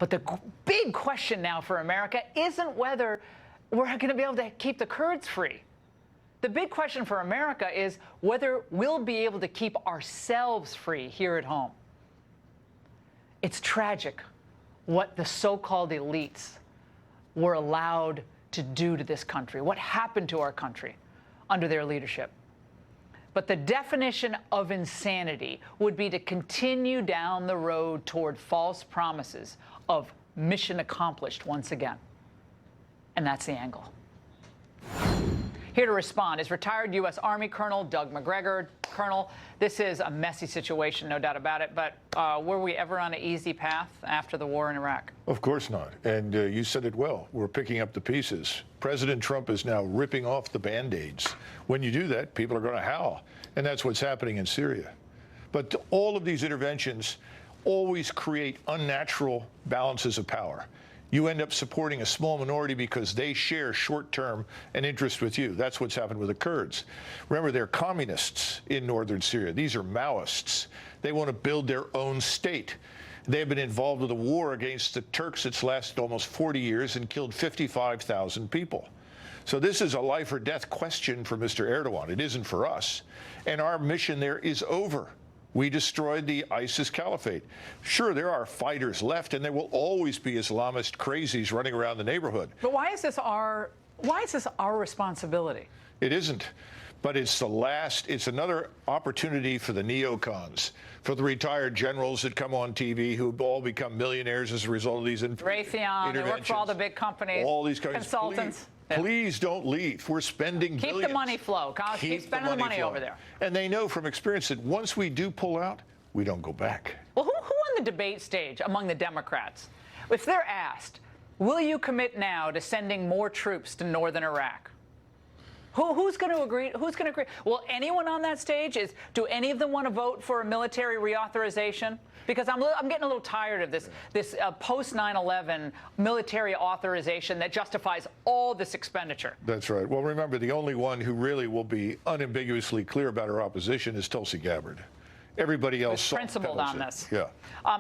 But the big question now for America isn't whether we're going to be able to keep the Kurds free. The big question for America is whether we'll be able to keep ourselves free here at home. It's tragic what the so-called elites were allowed to do to this country, what happened to our country under their leadership. But the definition of insanity would be to continue down the road toward false promises of mission accomplished once again. And that's the angle. Here to respond is retired U.S. Army Colonel Doug Macgregor. Colonel, this is a messy situation, no doubt about it, but were we ever on an easy path after the war in Iraq? Of course not. And you said it well. We're picking up the pieces. President Trump is now ripping off the Band-Aids. When you do that, people are going to howl. And that's what's happening in Syria. But all of these interventions always create unnatural balances of power. You end up supporting a small minority because they share short-term an interest with you. That's what's happened with the Kurds. Remember, they're communists in northern Syria. These are Maoists. They want to build their own state. They have been involved with a war against the Turks that's lasted almost 40 years and killed 55,000 people. So this is a life or death question for Mr. Erdogan. It isn't for us. And our mission there is over. We destroyed the ISIS caliphate. Sure, there are fighters left, and there will always be Islamist crazies running around the neighborhood. But why is this our responsibility? It isn't. But it's another opportunity for the neocons, for the retired generals that come on TV who have all become millionaires as a result of these Raytheon, they work for all the big companies, all these kinds consultants. Please don't leave. We're spending billions. Keep the money flow. Keep spending the money over there. And they know from experience that once we do pull out, we don't go back. Well, who on the debate stage among the Democrats, if they're asked, will you commit now to sending more troops to northern Iraq? Who's going to agree? Who's going to agree? Will anyone on that stage? Do any of them want to vote for a military reauthorization? Because I'm getting a little tired of this post 9/11 military authorization that justifies all this expenditure. That's right. Well, remember, the only one who really will be unambiguously clear about her opposition is Tulsi Gabbard. Everybody else is principled on this. Yeah.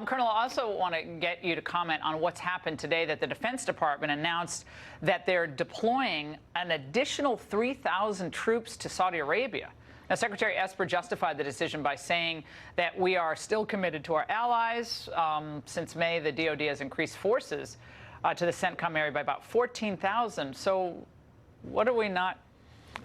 Colonel, I also want to get you to comment on what's happened today, that the Defense Department announced that they're deploying an additional 3,000 troops to Saudi Arabia. Now, Secretary Esper justified the decision by saying that we are still committed to our allies. Since May, the DoD has increased forces to the CENTCOM area by about 14,000. So what are we not...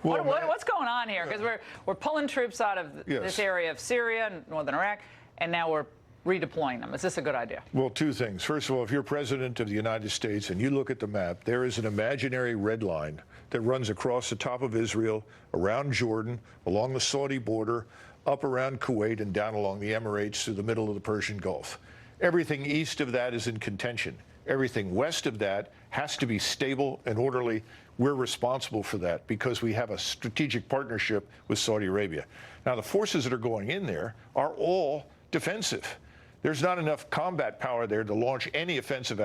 Well, what's going on here? Because we're pulling troops out of this area of Syria and northern Iraq, and now we're redeploying them. Is this a good idea? Well, two things. First of all, if you're president of the United States and you look at the map, there is an imaginary red line that runs across the top of Israel, around Jordan, along the Saudi border, up around Kuwait, and down along the Emirates through the middle of the Persian Gulf. Everything east of that is in contention. Everything west of that has to be stable and orderly. We're responsible for that because we have a strategic partnership with Saudi Arabia. Now, the forces that are going in there are all defensive. There's not enough combat power there to launch any offensive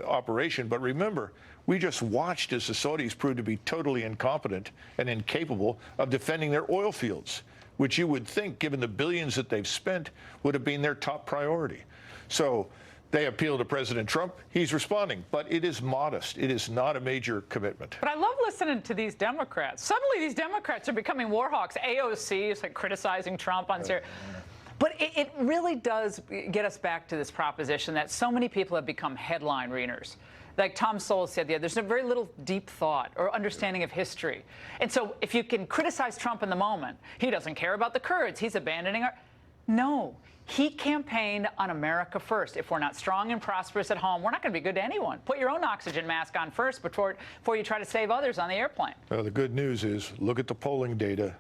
operation. But remember, we just watched as the Saudis proved to be totally incompetent and incapable of defending their oil fields, which you would think, given the billions that they've spent, would have been their top priority. So they appeal to President Trump. He's responding. But it is modest. It is not a major commitment. But I love listening to these Democrats. Suddenly these Democrats are becoming war hawks. AOC is like criticizing Trump on Syria. But it really does get us back to this proposition that so many people have become headline readers. Like Tom Sowell said, there's very little deep thought or understanding of history. And so if you can criticize Trump in the moment, he doesn't care about the Kurds. He's abandoning our... No. He campaigned on America first. If we're not strong and prosperous at home, we're not going to be good to anyone. Put your own oxygen mask on first before you try to save others on the airplane. Well, the good news is, look at the polling data.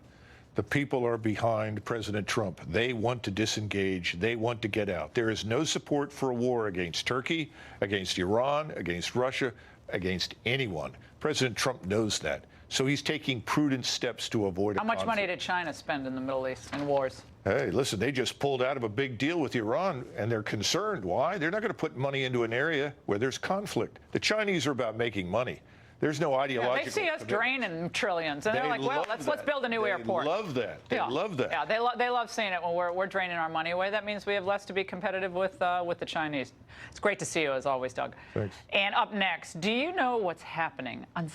The people are behind President Trump. They want to disengage. They want to get out. There is no support for a war against Turkey, against Iran, against Russia, against anyone. President Trump knows that. So he's taking prudent steps to avoid a conflict. How much money did China spend in the Middle East in wars? Hey, listen, they just pulled out of a big deal with Iran, and they're concerned. Why? They're not going to put money into an area where there's conflict. The Chinese are about making money. There's no ideological. They see us draining trillions, and they're like, well, let's build a new airport. They love that. They love that. Yeah, they love seeing it when we're draining our money away. That means we have less to be competitive with the Chinese. It's great to see you, as always, Doug. Thanks. And up next, do you know what's happening on